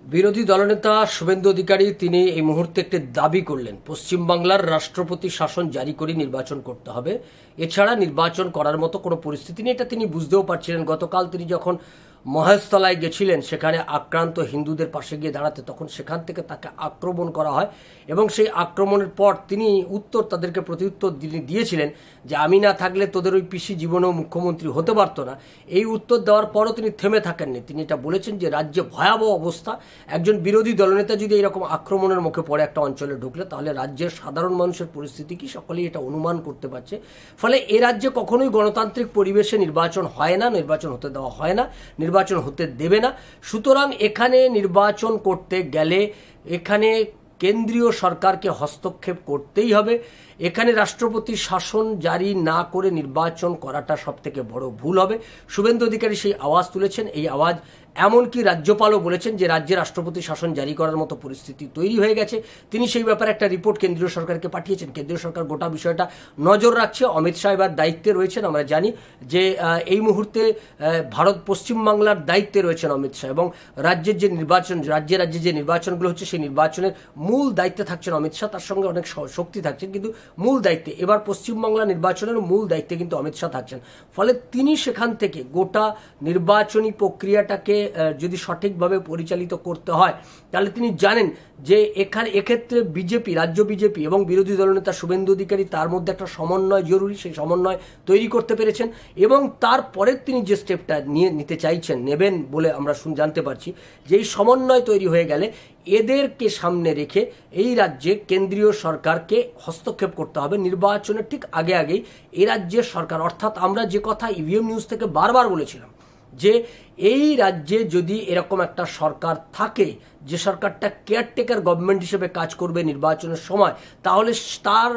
বিরোধী দলনেতা শুভেন্দু অধিকারী তিনি এই মুহূর্তে একটি দাবি করলেন, পশ্চিমবাংলার রাষ্ট্রপতি শাসন জারি করে নির্বাচন করতে হবে, এছাড়া নির্বাচন করার মতো কোনো পরিস্থিতি নেই। এটা তিনি বুঝতেও পারছিলেন। গতকাল তিনি যখন মহেশতলায় গেছিলেন, সেখানে আক্রান্ত হিন্দুদের পাশে গিয়ে দাঁড়াতে, তখন সেখান থেকে তাকে আক্রমণ করা হয় এবং সেই আক্রমণের পর তিনি তাদেরকে প্রত্যুত্তর দিয়েছিলেন যে আমি না থাকলে তোদের ওই পিসি জীবনেও মুখ্যমন্ত্রী হতে পারতো না। এই উত্তর দেওয়ার পরও তিনি থেমে থাকেননি। তিনি এটা বলেছেন যে রাজ্যে ভয়াবহ অবস্থা, একজন বিরোধী দলনেতা যদি এরকম আক্রমণের মুখে পড়ে একটা অঞ্চলে ঢুকলে তাহলে রাজ্যের সাধারণ মানুষের পরিস্থিতি কি সকলেই এটা অনুমান করতে পারছে। ফলে এ রাজ্যে কখনোই গণতান্ত্রিক পরিবেশে নির্বাচন হয় না, নির্বাচন হতে দেওয়া হয় না, নির্বাচন হতে দেবে না। সুতরাং এখানে নির্বাচন করতে গেলে এখানে কেন্দ্রীয় সরকারকে হস্তক্ষেপ করতেই হবে। এখানে রাষ্ট্রপতি শাসন জারি না করে নির্বাচন করাটা সবথেকে বড় ভুল হবে। শুভেন্দু অধিকারী সেই আওয়াজ তুলেছেন। এই আওয়াজ এমনকি রাজ্যপালও বলেছেন যে রাজ্যে রাষ্ট্রপতি শাসন জারি করার মতো পরিস্থিতি তৈরি হয়ে গেছে। তিনি সেই ব্যাপারে একটা রিপোর্ট কেন্দ্রীয় সরকারকে পাঠিয়েছেন। কেন্দ্রীয় সরকার গোটা বিষয়টা নজর রাখছে। অমিত শাহ এবার দায়িত্বে রয়েছেন। আমরা জানি যে এই মুহূর্তে পশ্চিমবাংলার দায়িত্বে রয়েছেন অমিত শাহ, এবং রাজ্যের যে নির্বাচন, রাজ্যে যে নির্বাচনগুলো হচ্ছে সেই নির্বাচনের মূল দায়িত্বে থাকছেন অমিত শাহ। তার সঙ্গে অনেক শক্তি থাকছেন, কিন্তু মূল দায়িত্বে এবার পশ্চিমবাংলা নির্বাচনের মূল দায়িত্বে কিন্তু অমিত শাহ থাকছেন। ফলে তিনি সেখান থেকে গোটা নির্বাচনী প্রক্রিয়াটাকে যদি সঠিকভাবে পরিচালিত করতে হয়, তাহলে তিনি জানেন যে এক্ষেত্রে বিজেপি, রাজ্য বিজেপি এবং বিরোধী দলনেতা শুভেন্দু অধিকারী তার মধ্যে একটা সমন্বয় জরুরি। সেই সমন্বয় তৈরি করতে পেরেছেন এবং তারপরে তিনি যে স্টেপটা নিতে চাইছেন, নেবেন বলে আমরা জানতে পারছি যে এই সমন্বয় তৈরি হয়ে গেলে এদেরকে সামনে রেখে এই রাজ্যে কেন্দ্রীয় সরকারকে হস্তক্ষেপ করতে হবে নির্বাচনের ঠিক আগেই। এই রাজ্যের সরকার, অর্থাৎ আমরা যে কথা ইভিএম নিউজ থেকে বারবার বলেছিলাম যে এই রাজ্যে যদি এরকম একটা সরকার থাকে, যে সরকারটা কেয়ারটেকার গভর্নমেন্ট হিসেবে কাজ করবে নির্বাচনের সময়, তাহলে তার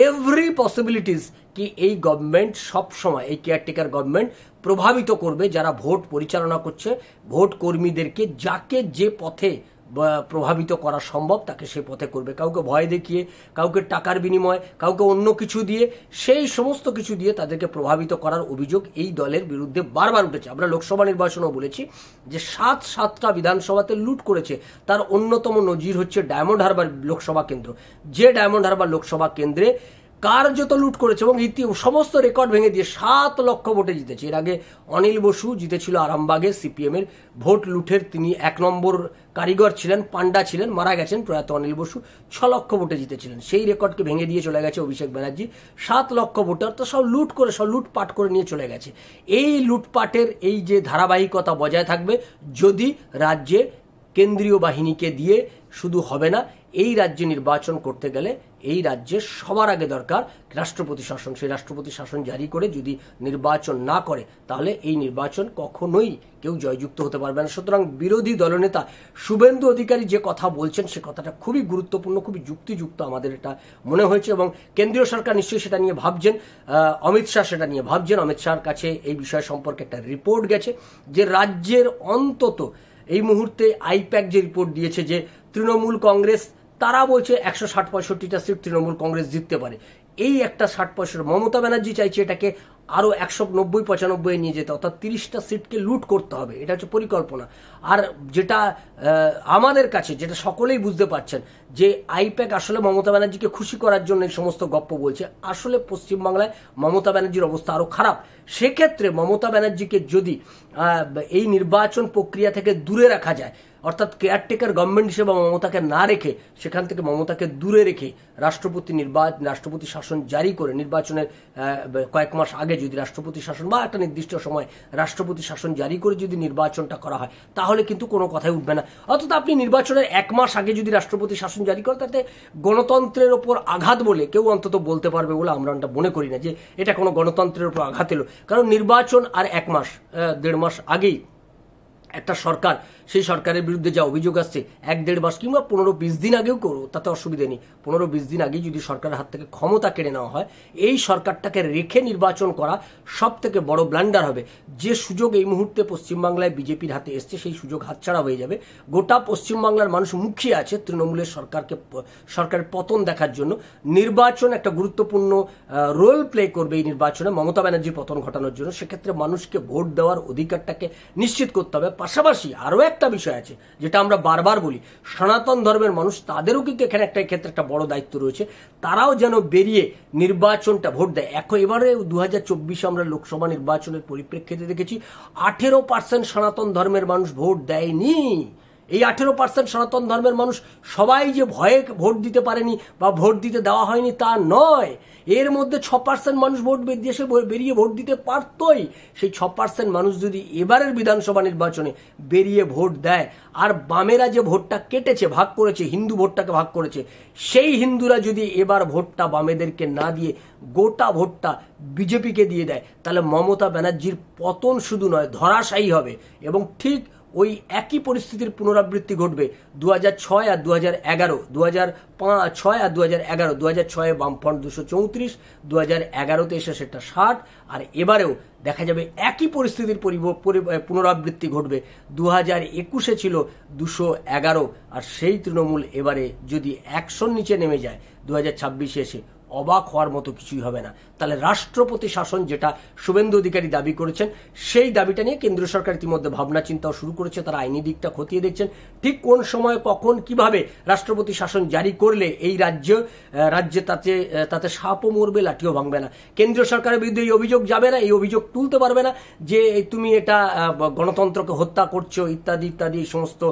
এভরি পসিবিলিটিস কি এই গভর্নমেন্ট সব সময়, এই কেয়ারটেকার গভর্নমেন্ট প্রভাবিত করবে যারা ভোট পরিচালনা করছে, ভোট কর্মীদেরকে, যাকে যে পথে প্রভাবিত করা সম্ভব তাকে সে পথে করবে। কাউকে ভয় দেখিয়ে, কাউকে টাকার বিনিময়, কাউকে অন্য কিছু দিয়ে, সেই সমস্ত কিছু দিয়ে তাদেরকে প্রভাবিত করার অভিযোগ এই দলের বিরুদ্ধে বারবার উঠেছে। আমরা লোকসভা নির্বাচনেও বলেছি যে সাতটা বিধানসভাতে লুট করেছে। তার অন্যতম নজির হচ্ছে ডায়মন্ড হারবার লোকসভা কেন্দ্র। যে ডায়মন্ড হারবার লোকসভা কেন্দ্রে কার্যত লুট করেছে এবং সমস্ত রেকর্ড ভেঙে দিয়ে 7 লক্ষ ভোটে জিতেছে। এর আগে অনিল বসু জিতেছিল আরামবাগে সিপিএমের ভোট লুটের, তিনি 1 নম্বর কারিগর ছিলেন, পান্ডা ছিলেন, মারা গেছেন প্রয়াত অনিল বসু, 6 লক্ষ ভোটে জিতেছিলেন। সেই রেকর্ডকে ভেঙে দিয়ে চলে গেছে অভিষেক ব্যানার্জি। 7 লক্ষ ভোটার তো সব লুটপাট করে নিয়ে চলে গেছে। এই লুটপাটের এই যে ধারাবাহিকতা বজায় থাকবে যদি রাজ্যে কেন্দ্রীয় বাহিনীকে দিয়ে, শুধু হবে না, এই রাজ্যে নির্বাচন করতে গেলে এই রাজ্যে সবার আগে দরকার রাষ্ট্রপতি শাসন। সেই রাষ্ট্রপতি শাসন জারি করে যদি নির্বাচন না করে তাহলে এই নির্বাচন কখনোই কেউ জয়যুক্ত হতে পারবে না। সুতরাং বিরোধী দলনেতা শুভেন্দু অধিকারী যে কথা বলছেন সে কথাটা খুবই গুরুত্বপূর্ণ, খুবই যুক্তিযুক্ত আমাদের এটা মনে হয়েছে, এবং কেন্দ্রীয় সরকার নিশ্চয়ই সেটা নিয়ে ভাবছেন, অমিত শাহ সেটা নিয়ে ভাবছেন। অমিত শাহর কাছে এই বিষয় সম্পর্কে একটা রিপোর্ট গেছে যে রাজ্যের অন্তত এই মুহূর্তে আইপ্যাক যে রিপোর্ট দিয়েছে যে তৃণমূল কংগ্রেস, তারা বলছে 160-65টা সিট তৃণমূল কংগ্রেস জিততে পারে। এই একটা 60-65, মমতা ব্যানার্জি চাইছে এটাকে আরও 190-95 নিয়ে যেতে, অর্থাৎ 30টা সিটকে লুট করতে হবে। এটা হচ্ছে পরিকল্পনা। আর যেটা আমাদের কাছে, যেটা সকলেই বুঝতে পারছেন যে আইপ্যাক আসলে মমতা ব্যানার্জিকে খুশি করার জন্য এই সমস্ত গপ্প বলছে। আসলে পশ্চিমবাংলায় মমতা ব্যানার্জির অবস্থা আরও খারাপ। সেক্ষেত্রে মমতা ব্যানার্জিকে যদি এই নির্বাচন প্রক্রিয়া থেকে দূরে রাখা যায়, অর্থাৎ কেয়ারটেকার গভর্নমেন্ট হিসেবে মমতাকে না রেখে, সেখান থেকে মমতাকে দূরে রেখে রাষ্ট্রপতি শাসন জারি করে নির্বাচনের কয়েক মাস আগে যদি রাষ্ট্রপতি শাসন বা একটা নির্দিষ্ট সময় রাষ্ট্রপতি শাসন জারি করে যদি নির্বাচনটা করা হয়, তাহলে কিন্তু কোনো কথাই উঠবে না। অর্থাৎ আপনি নির্বাচনের 1 মাস আগে যদি রাষ্ট্রপতি শাসন জারি করেন, তাতে গণতন্ত্রের ওপর আঘাত বলে কেউ অন্তত বলতে পারবে বলে আমরা মনে করি না যে এটা কোনো গণতন্ত্রের ওপর আঘাত এলো। কারণ নির্বাচন আর 1 মাস 1.5 মাস আগেই একটা সরকার, সেই সরকারের বিরুদ্ধে যা অভিযোগ আসছে 1-1.5 মাস কিংবা 15-20 দিন আগেও করো, তাতে অসুবিধা নেই। 15-20 দিন আগেই যদি সরকারের হাত থেকে ক্ষমতা কেড়ে নেওয়া হয়, এই সরকারটাকে রেখে নির্বাচন করা সব থেকে বড় ব্লান্ডার হবে। যে সুযোগ এই মুহূর্তে পশ্চিমবাংলায় বিজেপির হাতে এসছে, সেই সুযোগ হাতছাড়া হয়ে যাবে। গোটা পশ্চিমবাংলার মানুষ মুখিয়ে আছে তৃণমূলের সরকারের পতন দেখার জন্য। নির্বাচন একটা গুরুত্বপূর্ণ রোল প্লে করবে এই নির্বাচনে মমতা ব্যানার্জির পতন ঘটানোর জন্য। সেক্ষেত্রে মানুষকে ভোট দেওয়ার অধিকারটাকে নিশ্চিত করতে হবে। পাশাপাশি আরও একটা বিষয় আছে যেটা আমরা বারবার বলি, সনাতন ধর্মের মানুষ তাদেরও কিন্তু এখানে একটা ক্ষেত্রে একটা বড় দায়িত্ব রয়েছে, তারাও যেন বেরিয়ে নির্বাচনটা ভোট দেয়। এবারে 2024 আমরা লোকসভা নির্বাচনের পরিপ্রেক্ষিতে দেখেছি 18% সনাতন ধর্মের মানুষ ভোট দেয়নি। এই 18% সনাতন ধর্মের মানুষ সবাই যে ভয়ে ভোট দিতে পারেনি বা ভোট দিতে দেওয়া হয়নি তা নয়, এর মধ্যে 6% মানুষ ভোট বেরিয়ে ভোট দিতে পারতই। সেই 6% মানুষ যদি এবারের বিধানসভা নির্বাচনে বেরিয়ে ভোট দেয়, আর বামেরা যে ভোটটা কেটেছে, ভাগ করেছে, হিন্দু ভোটটাকে ভাগ করেছে, সেই হিন্দুরা যদি এবার ভোটটা বামেদেরকে না দিয়ে গোটা ভোটটা বিজেপিকে দিয়ে দেয়, তাহলে মমতা ব্যানার্জির পতন শুধু নয়, ধরাশায়ী হবে। এবং ঠিক ওই একই পরিস্থিতির পুনরাবৃত্তি ঘটবে 2006 আর 2011, 2006 আর 2011, 2006 বামফ্রন্ট 234, 2011তে এসে সেটা 60, আর এবারেও দেখা যাবে একই পরিস্থিতির পুনরাবৃত্তি ঘটবে। 2021 ছিল 211, আর সেই তৃণমূল এবারে যদি 100 নিচে নেমে যায় 2026 এসে, অবাক হওয়ার মতো কিছুই হবে না। তাহলে রাষ্ট্রপতি শাসন যেটা শুভেন্দু অধিকারী দাবি করেছেন, সেই দাবিটা নিয়ে কেন্দ্রীয় সরকার ইতিমধ্যে ভাবনা চিন্তাও শুরু করেছে। তারা আইনি দিকটা খতিয়ে দেখছেন, ঠিক কোন সময় কখন কিভাবে রাষ্ট্রপতি শাসন জারি করলে এই রাজ্যে তাতে সাপও মরবে, লাঠিও ভাঙবে না। কেন্দ্রীয় সরকারের বিরুদ্ধে এই অভিযোগ যাবে না, এই অভিযোগ তুলতে পারবে না যে তুমি এটা গণতন্ত্রকে হত্যা করছো ইত্যাদি ইত্যাদি, এই সমস্ত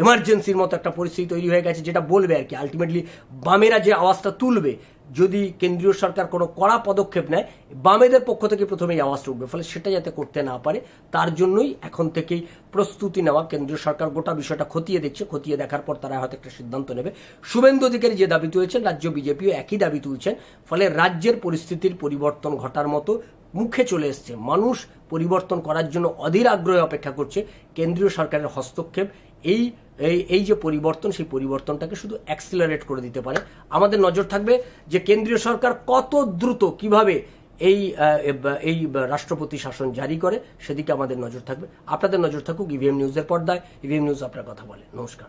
এমার্জেন্সির মতো একটা পরিস্থিতি তৈরি হয়ে গেছে, যেটা বলবে আর কি। আলটিমেটলি বামেরা যে আওয়াজটা তুলবে, যদি কেন্দ্রীয় সরকার কোনো কড়া পদক্ষেপ নেয়, বামেদের পক্ষ থেকে প্রথমেই আওয়াজটা উঠবে। ফলে সেটা যাতে করতে না পারে, তার জন্যই এখন থেকেই প্রস্তুতি নেওয়া। কেন্দ্রীয় সরকার গোটা বিষয়টা খতিয়ে দেখছে, খতিয়ে দেখার পর তারা হয়তো একটা সিদ্ধান্ত নেবে। শুভেন্দু অধিকারী যে দাবি তুলেছেন, রাজ্য বিজেপিও একই দাবি তুলছেন। ফলে রাজ্যের পরিস্থিতির পরিবর্তন ঘটার মতো মুখে চলে এসছে। মানুষ পরিবর্তন করার জন্য অধীর আগ্রহে অপেক্ষা করছে। কেন্দ্রীয় সরকারের হস্তক্ষেপ এই যে পরিবর্তন, সেই পরিবর্তনটাকে শুধু অ্যাক্সিলারেট করে দিতে পারে। আমাদের নজর থাকবে যে কেন্দ্রীয় সরকার কত দ্রুত কিভাবে এই রাষ্ট্রপতি শাসন জারি করে, সেদিকে আমাদের নজর থাকবে। আপনাদের নজর থাকুক ইভিএম নিউজের পর্দায়। ইভিএম নিউজ আপনার কথা বলে। নমস্কার।